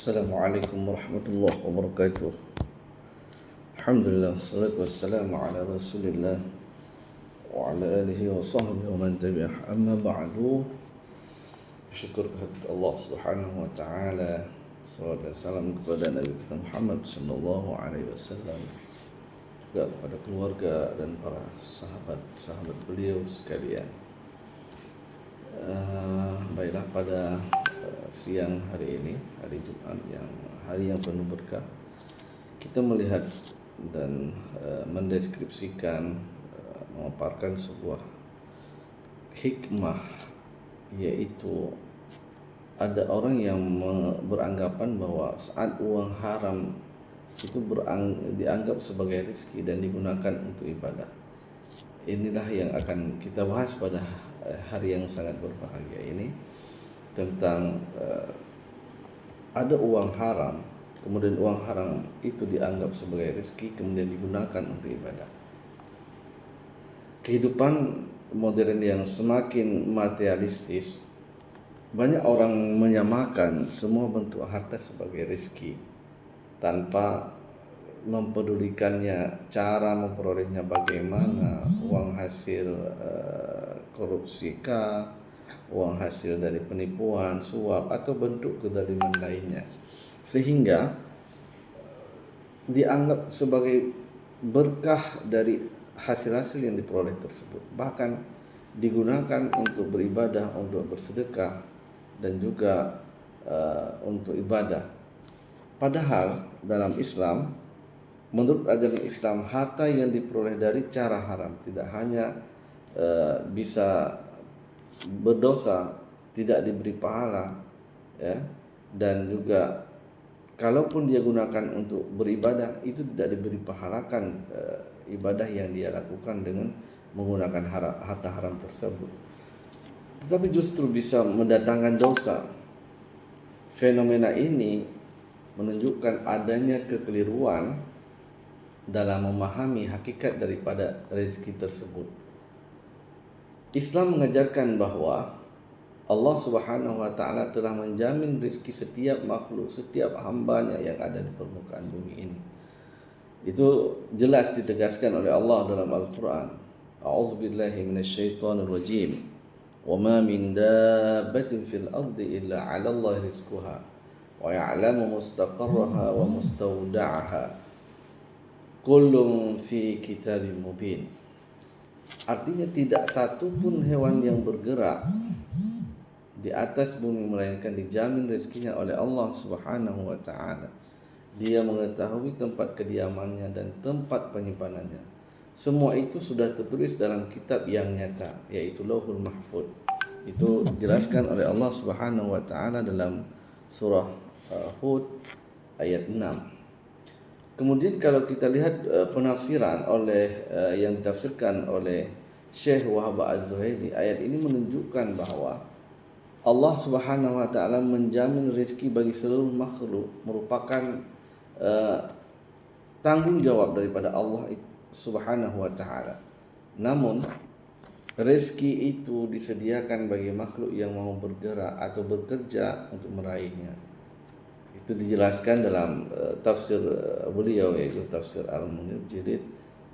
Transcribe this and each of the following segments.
Assalamualaikum warahmatullahi wabarakatuh. Alhamdulillah, salatu wassalamu ala rasulillah wa ala alihi wa sahbihi wa man tabi'ah. Amma ba'du. Syukur kehadirat Allah subhanahu wa ta'ala. Salawat dan salam kepada Nabi kita Muhammad sallallahu alaihi wasallam, dan kepada keluarga dan para sahabat beliau sekalian. Baiklah, pada siang hari ini, hari Jumat, hari yang penuh berkah, kita melihat dan mendeskripsikan, memaparkan sebuah hikmah, yaitu ada orang yang beranggapan bahwa saat uang haram itu dianggap sebagai rezeki dan digunakan untuk ibadah. Inilah yang akan kita bahas pada hari yang sangat berbahagia ini, tentang ada uang haram, kemudian uang haram itu dianggap sebagai rezeki, kemudian digunakan untuk ibadah. Kehidupan modern yang semakin materialistis, banyak orang menyamakan semua bentuk harta sebagai rezeki tanpa mempedulikannya cara memperolehnya bagaimana, uang hasil korupsi kah, uang hasil dari penipuan, suap, atau bentuk kezaliman lainnya, sehingga dianggap sebagai berkah dari hasil-hasil yang diperoleh tersebut, bahkan digunakan untuk beribadah, untuk bersedekah, dan juga untuk ibadah. Padahal dalam Islam, menurut ajaran Islam, harta yang diperoleh dari cara haram tidak hanya bisa berdosa, tidak diberi pahala, ya, dan juga kalaupun dia gunakan untuk beribadah, itu tidak diberi pahalakan ibadah yang dia lakukan dengan menggunakan harta haram tersebut, tetapi justru bisa mendatangkan dosa. Fenomena ini menunjukkan adanya kekeliruan dalam memahami hakikat daripada rezeki tersebut. Islam mengajarkan bahwa Allah Subhanahu wa ta'ala telah menjamin rezeki setiap makhluk, setiap hambanya yang ada di permukaan bumi ini. Itu jelas ditegaskan oleh Allah dalam Al-Quran. A'udzubillahi minasyaitonir rajim. Wa ma min dabbatin fil ardi illa 'ala Allahi rizquha wa ya'lamu mustaqarraha wa mustawda'aha. Kullun fi kitabim mubin. Artinya tidak satu pun hewan yang bergerak di atas bumi melainkan dijamin rezekinya oleh Allah Subhanahu wa ta'ala. Dia mengetahui tempat kediamannya dan tempat penyimpanannya. Semua itu sudah tertulis dalam kitab yang nyata, yaitu Lauhul Mahfuz. Itu dijelaskan oleh Allah Subhanahu wa ta'ala dalam surah Hud ayat 6. Kemudian kalau kita lihat penafsiran oleh yang ditafsirkan oleh Syekh Wahab Az-Zuhaili, ayat ini menunjukkan bahwa Allah Subhanahu wa ta'ala menjamin rezeki bagi seluruh makhluk, merupakan tanggung jawab daripada Allah Subhanahu wa ta'ala. Namun rezeki itu disediakan bagi makhluk yang mau bergerak atau bekerja untuk meraihnya. Itu dijelaskan dalam tafsir beliau, yaitu tafsir Al-Munir jilid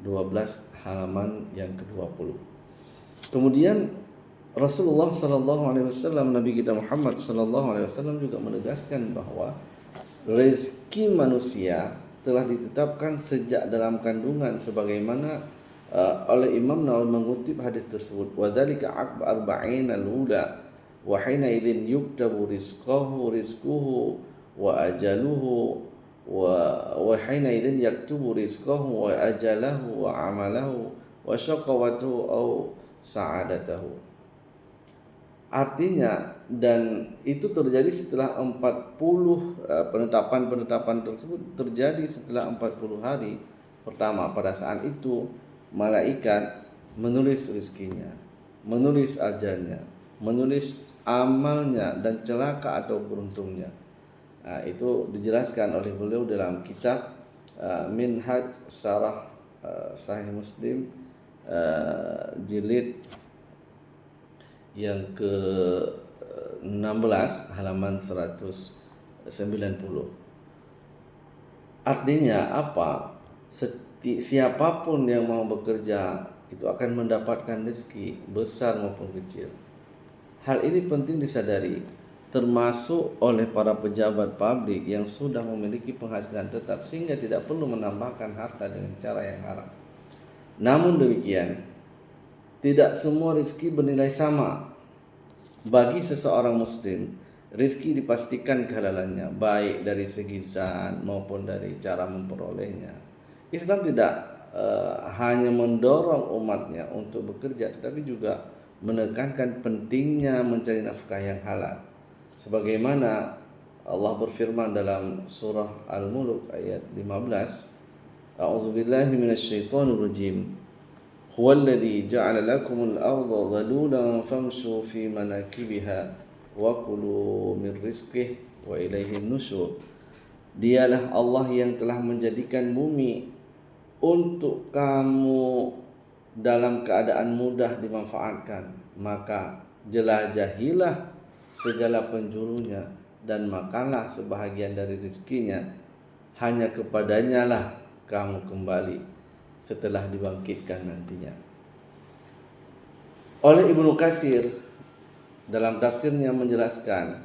12 halaman yang ke-20. Kemudian Rasulullah sallallahu alaihi wasallam, Nabi kita Muhammad sallallahu alaihi wasallam juga menegaskan bahwa rezeki manusia telah ditetapkan sejak dalam kandungan, sebagaimana oleh Imam Nawawi mengutip hadis tersebut. Wa dzalika aqba arba'ina al-ula wa hina idzin yuktabu rizquhu wa ajaluhu wa hina idzin yaktubu rizqahu wa ajalahu wa amalahu wa syaqawatuhu aw sa'adatahu. Artinya, dan itu terjadi setelah 40 penetapan tersebut terjadi setelah 40 hari pertama. Pada saat itu malaikat menulis rezekinya, menulis ajalnya, menulis amalnya dan celaka atau beruntungnya. Itu dijelaskan oleh beliau dalam kitab Minhaj Syarah Sahih Muslim jilid yang ke 16 halaman 100 90. Artinya apa? Siapapun yang mau bekerja itu akan mendapatkan rezeki besar maupun kecil. Hal ini penting disadari, termasuk oleh para pejabat publik yang sudah memiliki penghasilan tetap sehingga tidak perlu menambahkan harta dengan cara yang haram. Namun demikian, tidak semua rezeki bernilai sama. Bagi seseorang muslim, rezeki dipastikan kehalalannya, baik dari segi zat maupun dari cara memperolehnya. Islam tidak hanya mendorong umatnya untuk bekerja, tetapi juga menekankan pentingnya mencari nafkah yang halal. Sebagaimana Allah berfirman dalam surah Al-Mulk ayat 15, A'udzubillahi minasyaitonirrajim. Huwallazi ja'ala lakumul arda dhalulan famshu fi manakibiha wa kulu min rizqihi wa ilaihin nusyur. Dialah Allah yang telah menjadikan bumi untuk kamu dalam keadaan mudah dimanfaatkan, maka jelajahilah segala penjurunya dan makanlah sebahagian dari rezekinya. Hanya kepadanya lah kamu kembali setelah dibangkitkan nantinya. Oleh Ibnu Katsir dalam tafsirnya menjelaskan,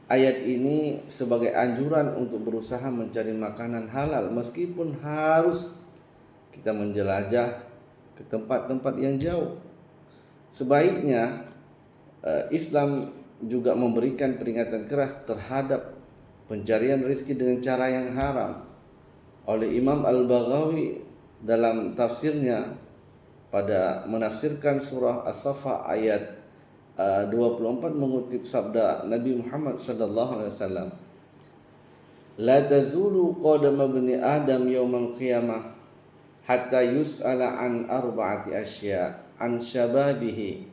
ayat ini sebagai anjuran untuk berusaha mencari makanan halal meskipun harus kita menjelajah ke tempat-tempat yang jauh. Sebaiknya Islam juga memberikan peringatan keras terhadap pencarian rezeki dengan cara yang haram. Oleh Imam Al-Baghawi dalam tafsirnya pada menafsirkan surah As-Saffat ayat 24 mengutip sabda Nabi Muhammad sallallahu alaihi wasallam, la tazulu qadama bani adam yaumal qiyamah hatta yus'ala an arba'ati asya, an shababihi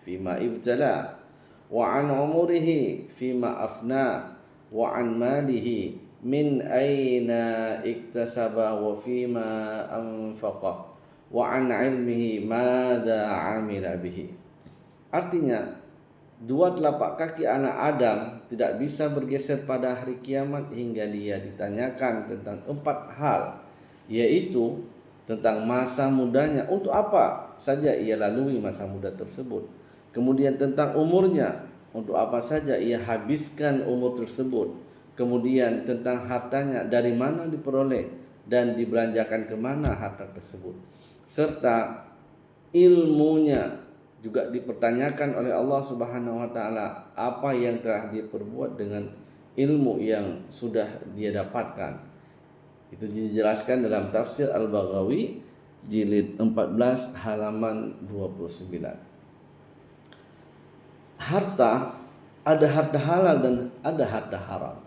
fima ibtala wa an umurihi fima afna wa an malihi min aina iktasaba wa fima anfaqa wa an ilmihi madza amila bihi. Artinya, dua telapak kaki anak Adam tidak bisa bergeser pada hari kiamat hingga dia ditanyakan tentang 4 hal, yaitu tentang masa mudanya, untuk apa saja ia lalui masa muda tersebut. Kemudian tentang umurnya, untuk apa saja ia habiskan umur tersebut. Kemudian tentang hartanya, dari mana diperoleh dan dibelanjakan kemana harta tersebut. Serta ilmunya juga dipertanyakan oleh Allah Subhanahu wa taala, apa yang telah dia perbuat dengan ilmu yang sudah dia dapatkan. Itu dijelaskan dalam tafsir Al-Baghawi jilid 14 halaman 29. Harta, ada harta halal dan ada harta haram.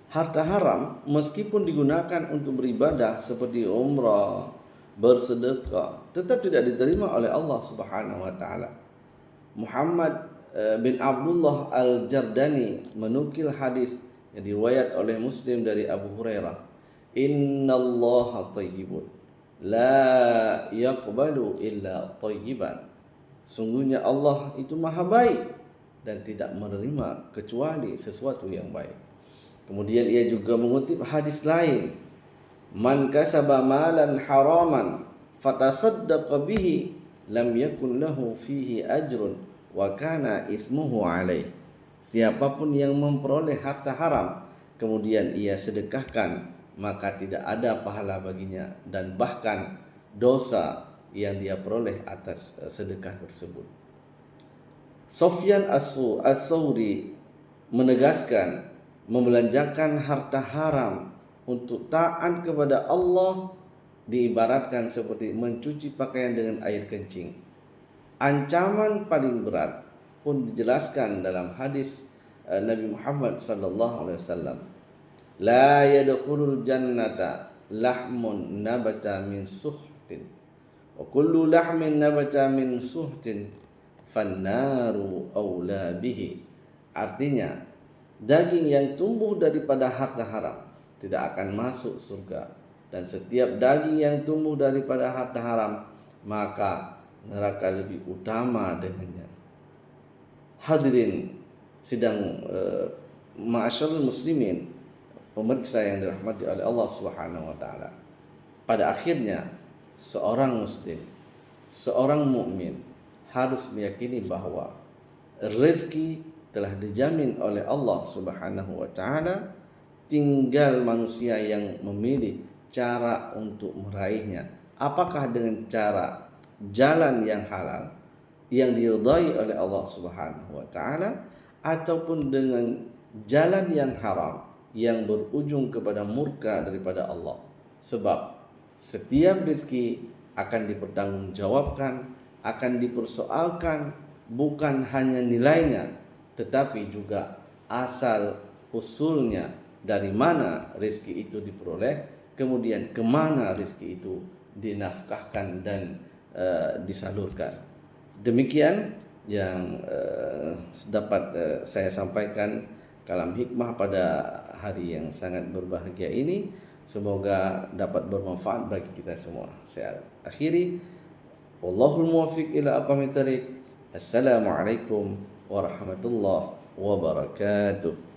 Harta haram meskipun digunakan untuk beribadah seperti umrah, bersedekah, tetap tidak diterima oleh Allah Subhanahu wa taala. Muhammad bin Abdullah Al-Jardani menukil hadis yang diriwayat oleh Muslim dari Abu Hurairah, innallaha thayyibun la yaqbalu illa thayyiban. Sungguhnya Allah itu maha baik dan tidak menerima kecuali sesuatu yang baik. Kemudian ia juga mengutip hadis lain, man kasaba malan haraman fatasaddaqa bihi lam yakun lahu fihi ajrun wa kana ismuhu alaih. Siapapun yang memperoleh harta haram kemudian ia sedekahkan, maka tidak ada pahala baginya dan bahkan dosa yang dia peroleh atas sedekah tersebut. Sufyan As-Tsauri menegaskan, membelanjakan harta haram untuk taat kepada Allah diibaratkan seperti mencuci pakaian dengan air kencing. Ancaman paling berat pun dijelaskan dalam hadis Nabi Muhammad sallallahu alaihi wasallam, la yadkhulul jannata lahmun nabata min suhtin wa kullu lahmin nabata min suhtin fannaru aula bihi. Artinya, daging yang tumbuh daripada harta haram tidak akan masuk surga, dan setiap daging yang tumbuh daripada harta haram maka neraka lebih utama dengannya. Hadirin sidang Ma'asyarul muslimin, pemirsa yang dirahmati oleh Allah Subhanahu wa taala. Pada akhirnya seorang muslim, seorang mukmin harus meyakini bahwa rezeki telah dijamin oleh Allah Subhanahu wa taala, tinggal manusia yang memilih cara untuk meraihnya. Apakah dengan cara jalan yang halal yang diridai oleh Allah Subhanahu wa taala, ataupun dengan jalan yang haram yang berujung kepada murka daripada Allah. Sebab setiap rezeki akan dipertanggungjawabkan, akan dipersoalkan, bukan hanya nilainya, tetapi juga asal usulnya, dari mana rezeki itu diperoleh, kemudian kemana rezeki itu dinafkahkan dan disalurkan. Demikian yang dapat saya sampaikan kalam hikmah pada hari yang sangat berbahagia ini. Semoga dapat bermanfaat bagi kita semua. Saya akhiri, wallahul muwaffiq ila aqwamit thariq. Assalamualaikum warahmatullahi wabarakatuh.